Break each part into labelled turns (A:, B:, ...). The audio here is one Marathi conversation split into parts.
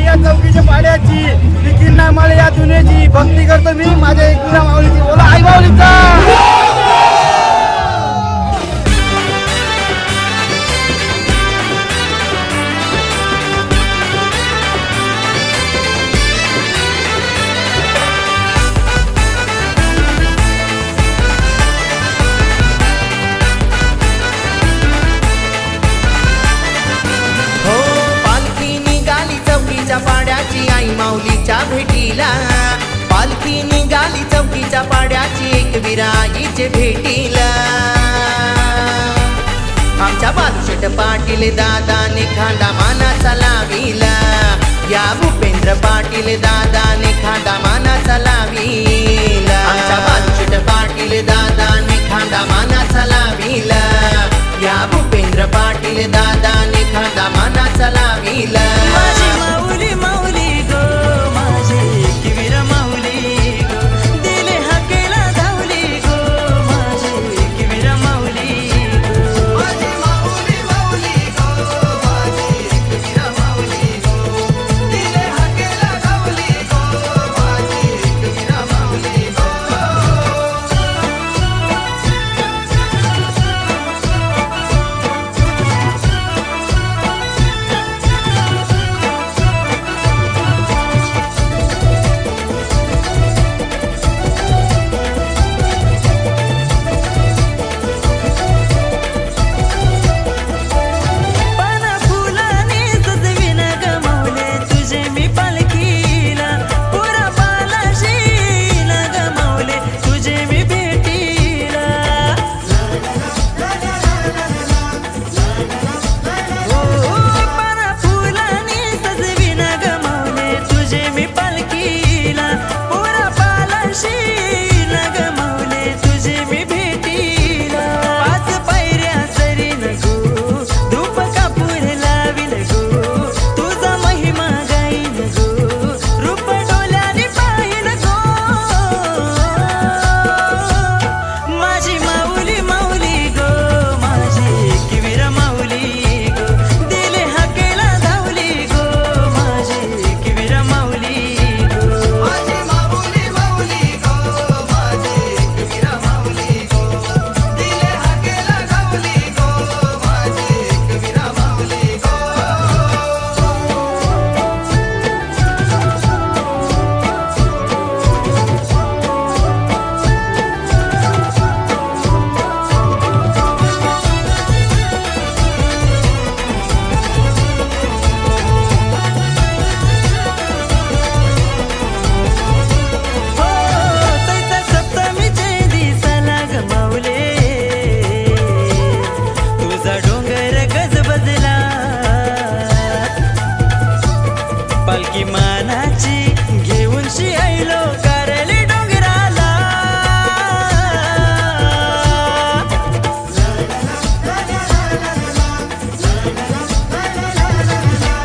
A: या चौकीच्या पाड्याची लिखील ना मला या दुनियेची भक्ती करतो मी माझ्या एकविरा माऊलीची. बोला आई माऊलीचा.
B: पाड्याची आई माऊलीच्या भेटीला पालखी निघाली चौकीच्या पाड्याची एकविराईचे भेटीला. आमच्या बालुशेठ पाटील दादाने खांदा मानाचा लाविला. या भूपेंद्र पाटील दादाने खांदा मानाचा लाविला. आमच्या बालुशेठ पाटील दादाने खांदा मानाचा लाविला. या भूपेंद्र पाटील दादाने खांदा मानाचा लाविला. माऊली माऊली गो माझे एकवीर माऊली गो दिले हाकेला धावली गो माझे एकवीर माऊली गो. माझी माऊली माऊली गो माझे एकवीर माऊली गो दिले हाकेला धावली गो माझे एकवीर माऊली गो. पालखी मानाची घेऊन शियायलो करली डोंगराला.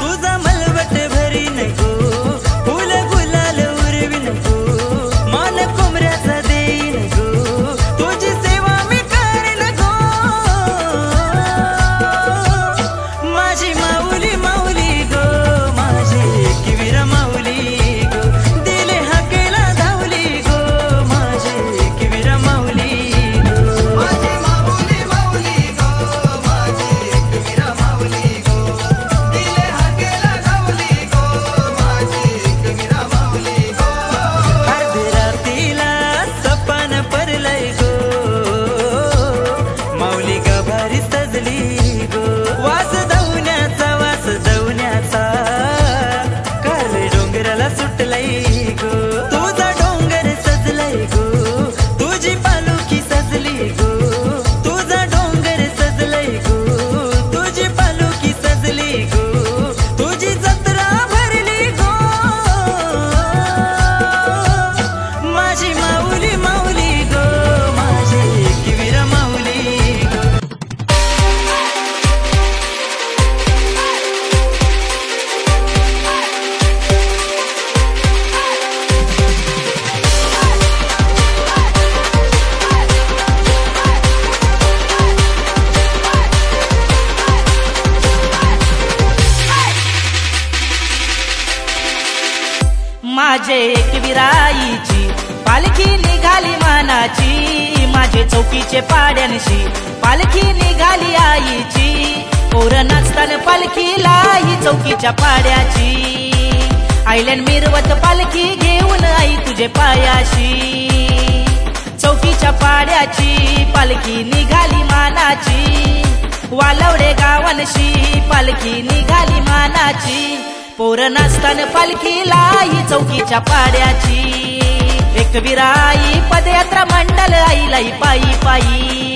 B: तुझा मलवट भरी नको फुल गुलाल उरवी नको मान कोंबऱ्याचा देई नको तुझी सेवा मी करीन गो. माझी माऊली माऊली गो माझी एकवीर माऊली गो दिले हाकेला धावली गो माझी एकवीर माऊली गो. माझी माऊली माऊली गो माझी एकवीर माऊली गो दिले हाकेला धावली गो माझी एकवीर माऊली गो. अर्ध्या रात्रीला सपन पडलंय गो माऊली गभारी सजली गो. वास दवण्याचा कारले डोंगराला सुटलंय गो. तुझा डोंगर सजलंय गो तुझी पालखी सजली गो. तुझा डोंगर सजलंय गो तुझी पालखी सजली गो. तुझी जत्रा भरली गो. माझी माऊली माऊली गो माझी एकवीर माऊली गो.
C: माझे एकविराईची पालखी निघाली मानाची, माझे चौकीचे पाड्यांशी पालखी निघाली आईची, पोर नाचताना पालखीला ही चौकीच्या पाड्याची, आयलंड मिरवत पालखी घेऊन आई तुझे पायाशी, चौकीच्या पाड्याची पालखी निघाली मानाची, वालवडे गावांशी पालखी निघाली मानाची, पोर नाचताना पालखीला ही चौकीच्या पाड्याची, एकविराई पदयात्रा मंडल आईलाई पायी पायी,